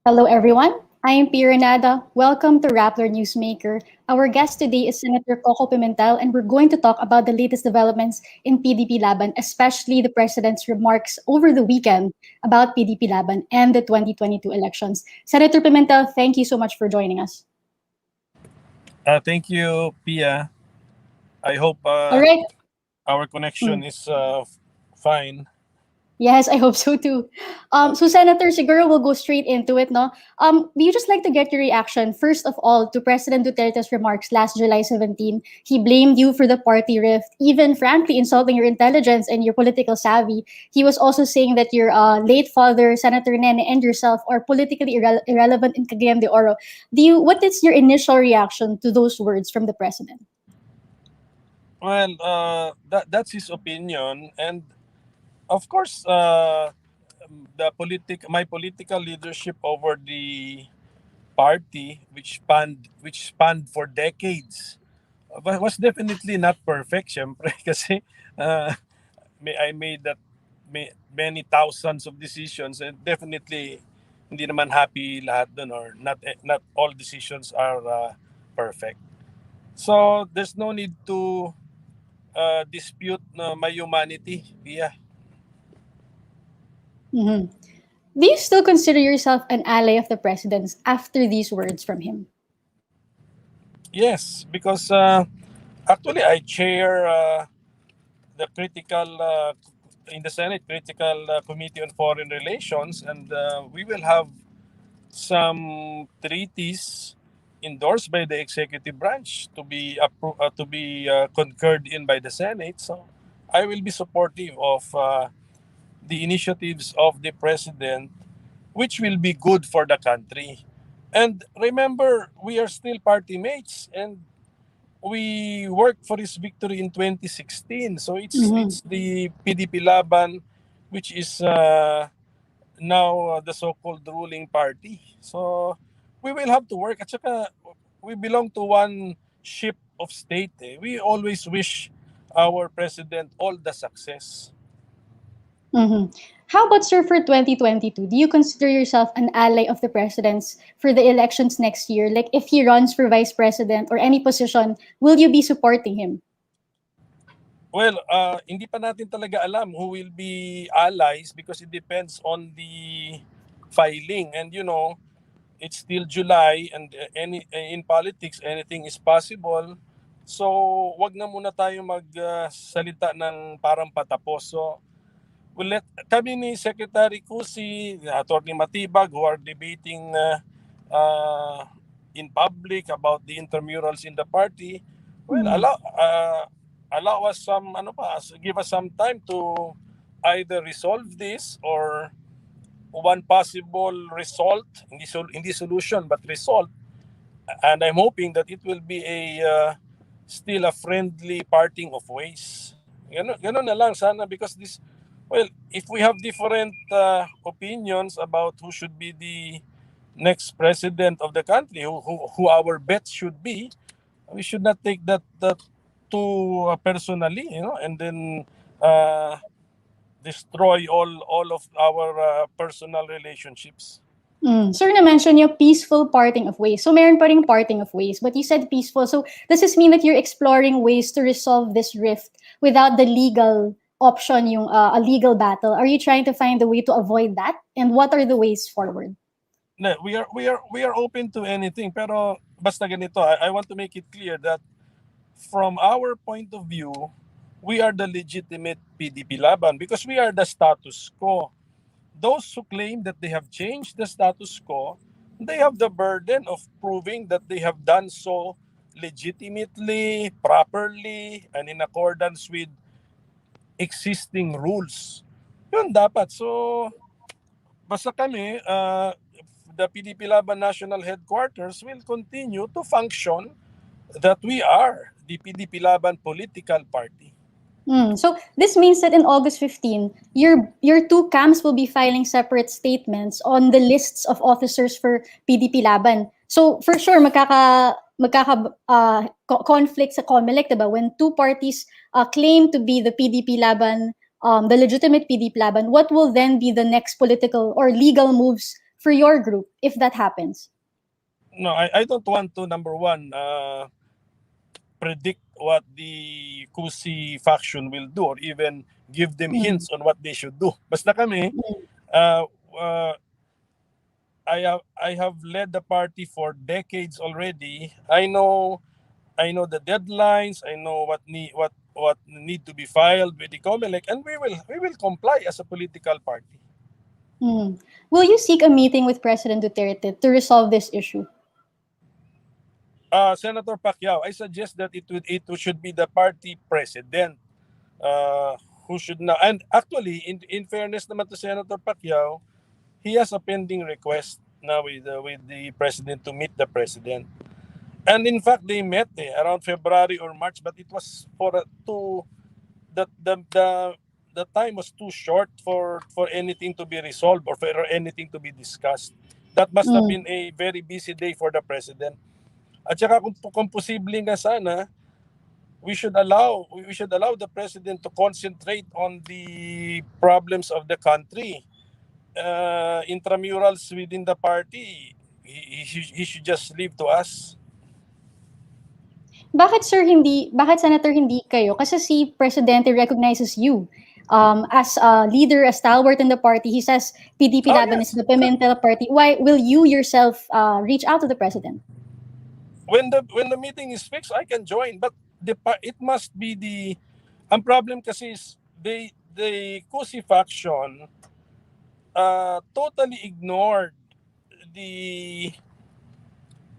Hello, everyone. I am Piranada. Welcome to Rappler Newsmaker. Our guest today is Senator Koko Pimentel, and we're going to talk about the latest developments in PDP-Laban, especially the president's remarks over the weekend about PDP-Laban and the 2022 elections. Senator Pimentel, thank you so much for joining us. Thank you, Pia. I hope All right. our connection Mm. is fine. Yes, I hope so too. So Senator, siguro we'll go straight into it, no? We just like to get your reaction, first of all, to President Duterte's remarks last July 17. He blamed you for the party rift, even frankly insulting your intelligence and your political savvy. He was also saying that your late father, Senator Nene, and yourself are politically irrelevant in Cagayan de Oro. What is your initial reaction to those words from the president? Well, that's his opinion, and of course, my political leadership over the party, which spanned for decades, was definitely not perfect. Syempre, kasi I made many thousands of decisions, and definitely hindi naman happy lahat dun, or not all decisions are perfect. So there's no need to dispute my humanity. Yeah. Mhm. Do you still consider yourself an ally of the president's after these words from him? Yes, because actually I chair the critical in the Senate critical committee on foreign relations, and we will have some treaties endorsed by the executive branch to be concurred in by the Senate. So I will be supportive of the initiatives of the president, which will be good for the country. And remember, we are still party mates, and we worked for his victory in 2016. So Mhm. it's the PDP Laban, which is now the so-called ruling party. So we will have to work. At saka, we belong to one ship of state. We always wish our president all the success. Mhm. How about, sir, for 2022? Do you consider yourself an ally of the president's for the elections next year? Like, if he runs for vice president or any position, will you be supporting him? Well, hindi pa natin talaga alam who will be allies because it depends on the filing. And it's still July, and in politics anything is possible. So, wag na muna tayo magsalita ng parang patapos. So, kami ni Secretary Cusi, Attorney Matibag, who are debating uh, in public about the intramurals in the party. Well, Mhm. allow us some give us some time to either resolve this, or one possible result, hindi solution but result. And I'm hoping that it will be a still a friendly parting of ways. Ganun na lang sana, because if we have different opinions about who should be the next president of the country, who our bets should be, we should not take that too personally, and then uh, destroy all of our personal relationships. Sir, na-mention niyo peaceful parting of ways. So, meron pa ring parting of ways, but you said peaceful. So, does this mean that you're exploring ways to resolve this rift without the legal option, yung a legal battle? Are you trying to find a way to avoid that? And what are the ways forward? No, we are open to anything, pero basta ganito, I want to make it clear that from our point of view, we are the legitimate PDP Laban because we are the status quo. Those who claim that they have changed the status quo, they have the burden of proving that they have done so legitimately, properly, and in accordance with existing rules. Yun dapat. So, basta kami, the PDP Laban National Headquarters will continue to function that we are the PDP Laban political party. So this means that in August 15, your two camps will be filing separate statements on the lists of officers for PDP Laban. So for sure conflict sa COMELEC, diba? When two parties claim to be the PDP Laban, the legitimate PDP Laban, what will then be the next political or legal moves for your group if that happens? No, I don't want to, number one, predict what the Kusi faction will do or even give them Mm, hints on what they should do. Basta kami, mm, uh, uh, I have led the party for decades already. I know the deadlines. I know what need to be filed with the COMELEC, and we will comply as a political party. mm. Will you seek a meeting with President Duterte to resolve this issue? Senator Pacquiao, I suggest that it should be the party president uh, who should now. And actually, in fairness naman to Senator Pacquiao, he has a pending request now with the president to meet the president. And in fact, they met around February or March, but it was for too the time was too short for anything to be resolved or for anything to be discussed. That must have Mm, been a very busy day for the president. At saka kung posible nga sana, we should allow the president to concentrate on the problems of the country. Intramurals within the party, he should just leave to us. bakit Senator hindi kayo? Kasi si Presidente recognizes you as a leader, a stalwart in the party. He says Oh PDP-Laban is yes, the Pimentel party. Why will you yourself reach out to the President? when the meeting is fixed, I can join. But it must be ang problem kasi is the Kusi faction totally ignored the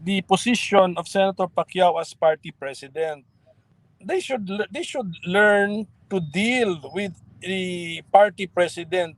the position of Senator Pacquiao as party president. They should learn to deal with the party president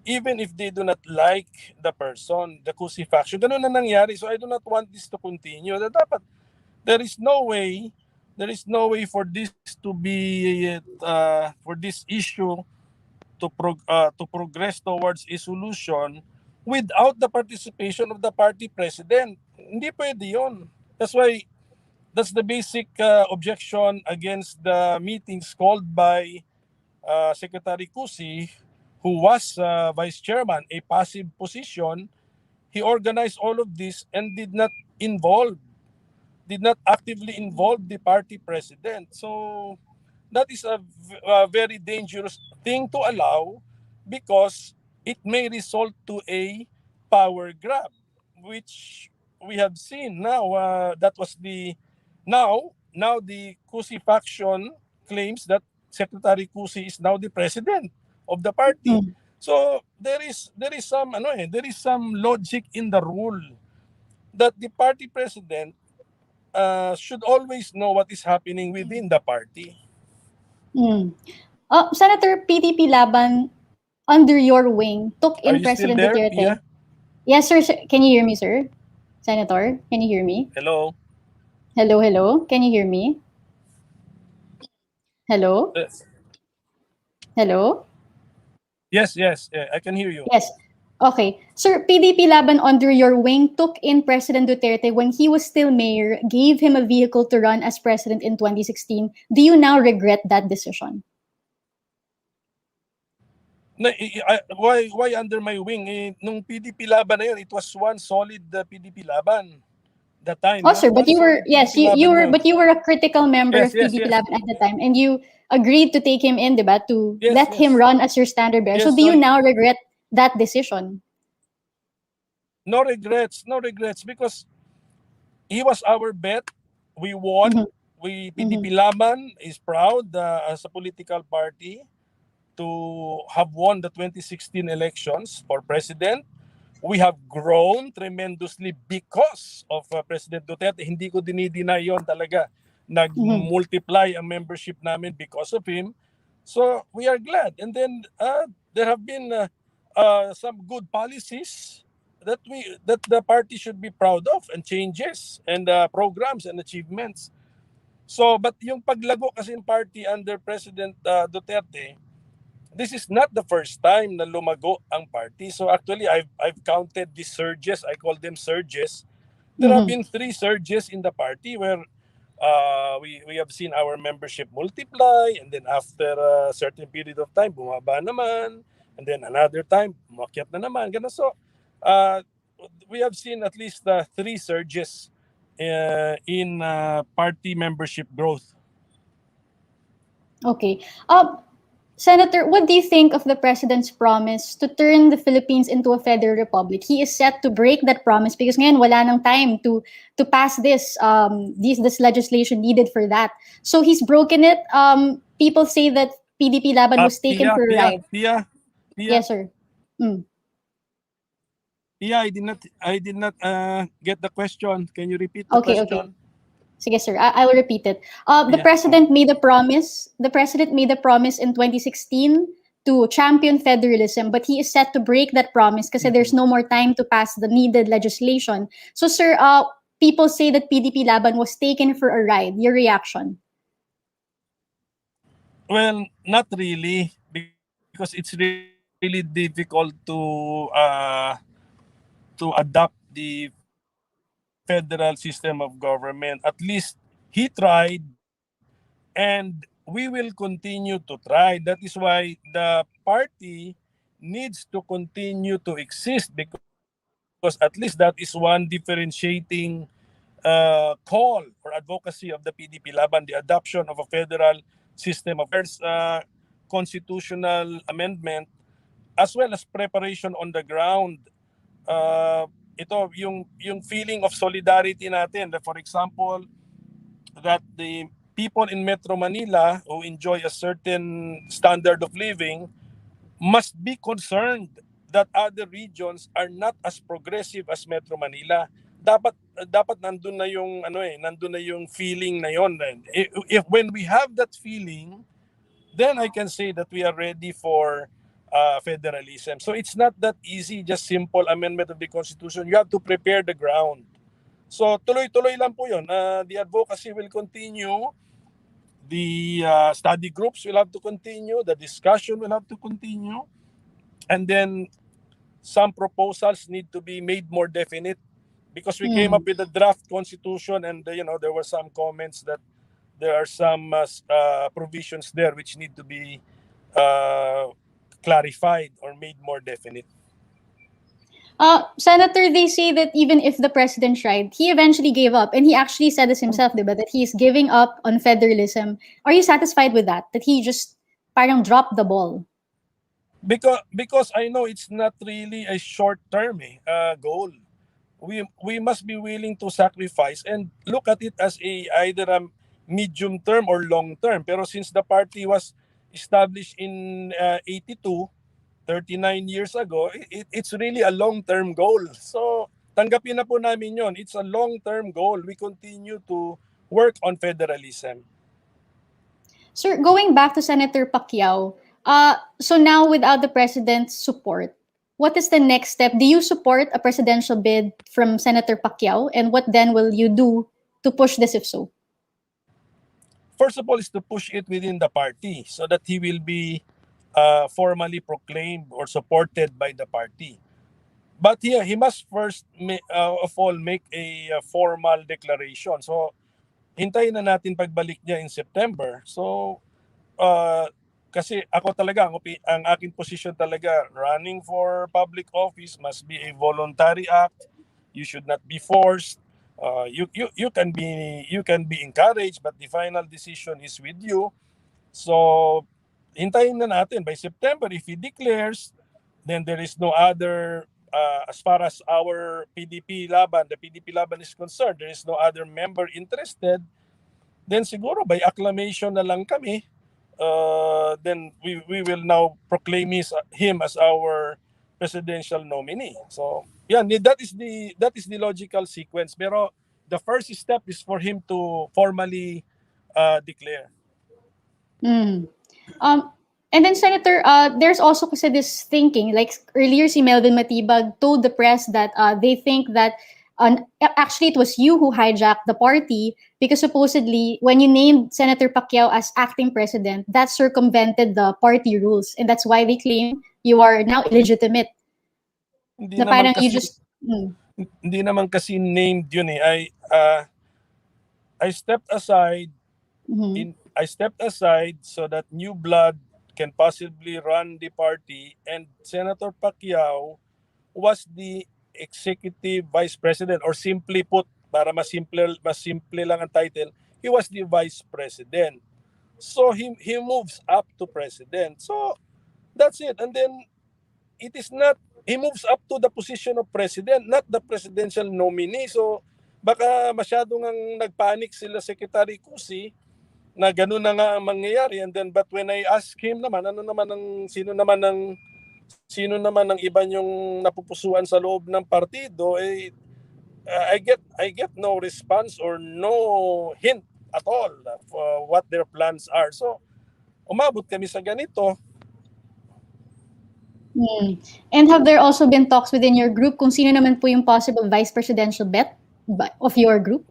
even if they do not like the person, the Kusi faction. Ganun na nangyari. So I do not want this to continue. Dapat there is no way for this to be for this issue to progress towards a solution without the participation of the party president. Hindi pwede yun. That's the basic objection against the meetings called by Secretary Kusi, who was vice chairman, a passive position. He organized all of this and did not actively involve the party president. So that is a very dangerous thing to allow because it may result to a power grab, which we have seen now. That was the now the Kusi faction claims that Secretary Kusi is now the president of the party. Mm, So there is some logic in the rule that the party president should always know what is happening within the party. mm. Senator, PDP-Laban under your wing took Are in you still President there, Duterte. Pia? Yes, sir. Can you hear me, sir? Senator, can you hear me? Hello? Hello, hello. Can you hear me? Hello, Yes, hello. yes, I can hear you. Yes. Okay. Sir, PDP Laban under your wing took in President Duterte when he was still mayor, gave him a vehicle to run as president in 2016. Do you now regret that decision? Why under my wing? Nung PDP Laban na yun, it was one solid PDP Laban. The time, Oh, sir, but one you were solid yes, PDP you Laban were yun. but you were a critical member Yes, of yes, PDP yes. Laban at the time, and you agreed to take him in, diba, to Yes, let him yes. run as your standard bearer. So Yes, do you now regret that decision? no regrets, no regrets because he was our bet. We won. Mhm, PDP mhm, Laban is proud as a political party to have won the 2016 elections for president. We have grown tremendously because of President Duterte. Hindi ko dinideny yon talaga. mhm, Nag-multiply ang membership namin because of him. So we are glad. And then there have been some good policies that the party should be proud of and changes and programs and achievements. So but yung paglago kasi ng party under President Duterte, this is not the first time na lumago ang party. So actually, I've counted the surges. I call them surges. There have mhm, been 3 surges in the party where we have seen our membership multiply, and then after a certain period of time, bumaba naman, and then another time, umakyat na naman. Ganun. So we have seen at least three surges in party membership growth. Okay. Senator, what do you think of the president's promise to turn the Philippines into a federal republic? He is set to break that promise because ngayon wala nang time to pass this legislation needed for that. So he's broken it. People say that PDP-Laban was taken Pia, for a Pia, ride. Pia, Pia, Yes, sir. Mm. Pia, I did not get the question. Can you repeat the Okay, okay. question? Sige, sir. I will repeat it. The Yeah. president made a promise. The president made a promise in 2016 to champion federalism, but he is set to break that promise kasi there's no more time to pass the needed legislation. So, sir, people say that PDP-Laban was taken for a ride. Your reaction? Well, not really, because it's really difficult to adopt the federal system of government. At least he tried, and we will continue to try. That is why the party needs to continue to exist, because at least that is one differentiating call or advocacy of the PDP-Laban, the adoption of a federal system of government. Requires constitutional amendment as well as preparation on the ground. Ito yung feeling of solidarity natin. For example, that the people in Metro Manila who enjoy a certain standard of living must be concerned that other regions are not as progressive as Metro Manila. Dapat nandun na yung nandun na yung feeling na yon. If when we have that feeling, then I can say that we are ready for federalism. So it's not that easy, just simple amendment of the Constitution. You have to prepare the ground. So tuloy-tuloy lang po yun. The advocacy will continue. The study groups will have to continue. The discussion will have to continue. And then some proposals need to be made more definite, because we came up with a draft constitution, and there were some comments that there are some provisions there which need to be uh, clarified or made more definite. Senator, they say that even if the president tried, he eventually gave up. And he actually said this himself, diba, that he's giving up on federalism. Are you satisfied with that? That he just parang dropped the ball? Because I know it's not really a short-term goal. We must be willing to sacrifice and look at it as either a medium term or long term. Pero since the party was established in 82, 39 years ago, it's really a long-term goal. So tanggapin na po namin yon. It's a long-term goal. We continue to work on federalism. Sir, going back to Senator Pacquiao, so now without the president's support, what is the next step? Do you support a presidential bid from Senator Pacquiao? And what then will you do to push this if so? First of all is to push it within the party so that he will be formally proclaimed or supported by the party. But yeah, he must first of all make a formal declaration. So hintayin na natin pagbalik niya in September. So uh, kasi ako talaga, ang aking position talaga, running for public office must be a voluntary act. You should not be forced. You can be encouraged, but the final decision is with you. So hintayin na natin by September. If he declares, then there is no other, as far as our PDP-Laban, the PDP-Laban is concerned, there is no other member interested. Then siguro by acclamation na lang kami. Then we will now proclaim him as our presidential nominee. So yeah, that is the logical sequence. Pero the first step is for him to formally declare. Mm. Um, and then, Senator, there's also kasi this thinking, like earlier si Melvin Matibag told the press that they think that actually it was you who hijacked the party because supposedly when you named Senator Pacquiao as acting president, that circumvented the party rules. And that's why they claim you are now illegitimate. Hindi Na naman parang you kasi just... hindi naman kasi named yun eh. I stepped aside I stepped aside so that new blood can possibly run the party, and Senator Pacquiao was the executive vice president, or simply put, para mas simple lang ang title, he was the vice president. So he moves up to president. So that's it. And then it is not, he moves up to the position of president, not the presidential nominee. So baka masyadong ang nagpanic sila Secretary Cusi na gano'n na nga ang mangyayari. And then, but when I ask him naman, sino naman ang iba yung napupusuan sa loob ng partido, I get no response or no hint at all of what their plans are. So umabot kami sa ganito. And have there also been talks within your group kung sino naman po yung possible vice presidential bet of your group?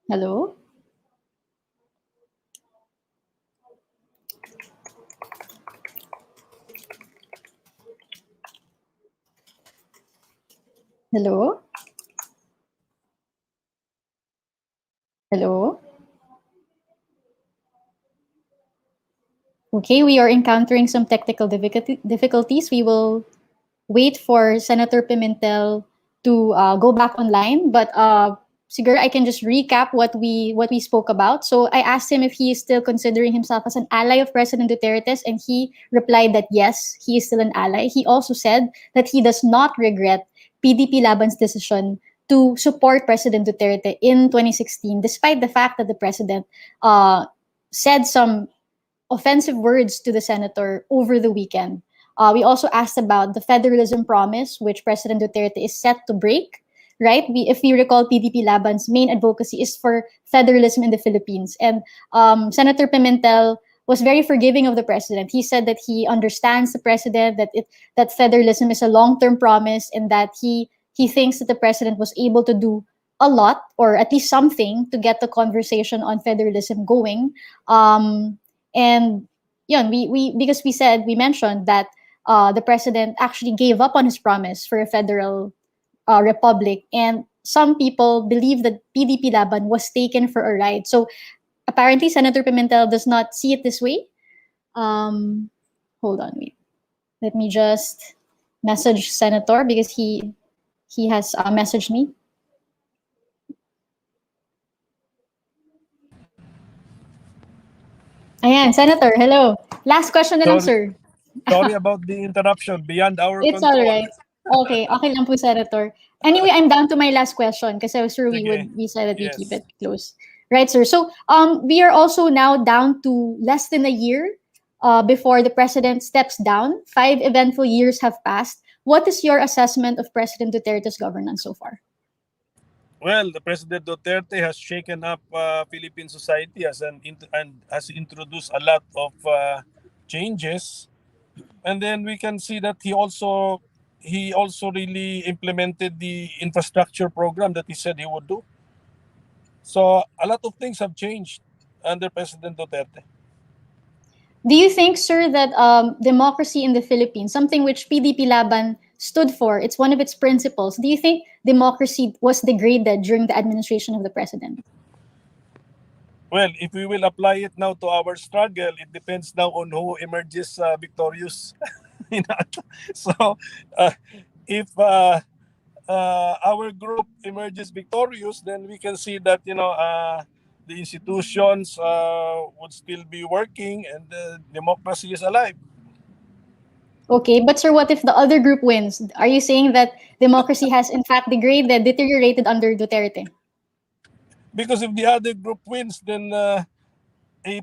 Hello? Hello? Hello? Okay, we are encountering some technical difficulties. We will wait for Senator Pimentel to go back online. But siguro I can just recap what we spoke about. So I asked him if he is still considering himself as an ally of President Duterte's, and he replied that yes, he is still an ally. He also said that he does not regret PDP-Laban's decision to support President Duterte in 2016, despite the fact that the president said some offensive words to the senator over the weekend. We also asked about the federalism promise, which President Duterte is set to break, right? If we recall, PDP-Laban's main advocacy is for federalism in the Philippines. And Senator Pimentel was very forgiving of the president. He said that he understands the president, that federalism is a long-term promise, and that he thinks that the president was able to do a lot, or at least something, to get the conversation on federalism going. And yun, because we mentioned that the president actually gave up on his promise for a federal republic, and some people believe that PDP-Laban was taken for a ride. So apparently, Senator Pimentel does not see it this way. Hold on, wait. Let me just message Senator because he has messaged me. Ayan, Senator, hello. Last question na lang, sir. Sorry about the interruption. Beyond our It's control. all right. Okay lang po, Senator. Anyway, I'm down to my last question kasi sir, we said that we keep it close. Right, sir. So we are also now down to less than a year before the president steps down. 5 eventful years have passed. What is your assessment of President Duterte's governance so far? Well, the President Duterte has shaken up Philippine society and has introduced a lot of changes. And then we can see that he also really implemented the infrastructure program that he said he would do. So a lot of things have changed under President Duterte. Do you think, sir, that democracy in the Philippines, something which PDP-Laban stood for, it's one of its principles, do you think democracy was degraded during the administration of the president? Well, if we will apply it now to our struggle, it depends now on who emerges victorious. So if our group emerges victorious, then we can see that the institutions would still be working and democracy is alive. Okay, but sir, what if the other group wins? Are you saying that democracy has in fact degraded, deteriorated under Duterte? Because if the other group wins, then a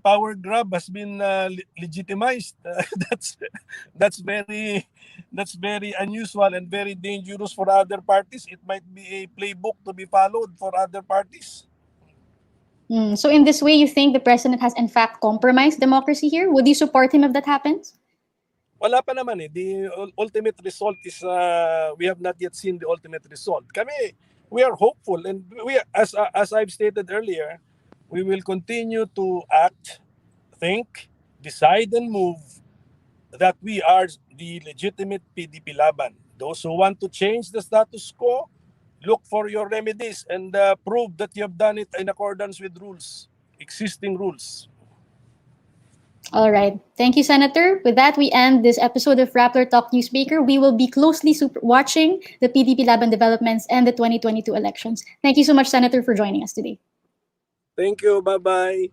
power grab has been legitimized. That's very unusual and very dangerous for other parties. It might be a playbook to be followed for other parties. So in this way, you think the president has in fact compromised democracy here? Would you support him if that happens? Wala pa naman eh. The ultimate result is we have not yet seen the ultimate result. We are hopeful, and as I've stated earlier, we will continue to act, think, decide, and move that we are the legitimate PDP-Laban. Those who want to change the status quo, look for your remedies and prove that you have done it in accordance with rules. existing rules. All right. Thank you, Senator. With that, we end this episode of Rappler Talk Newsmaker. We will be closely watching the PDP-Laban developments and the 2022 elections. Thank you so much, Senator, for joining us today. Thank you. Bye-bye.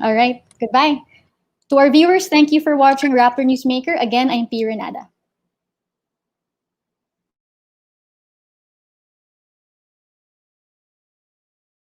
All right. Goodbye. To our viewers, thank you for watching Rappler Newsmaker. Again, I'm P. Renada.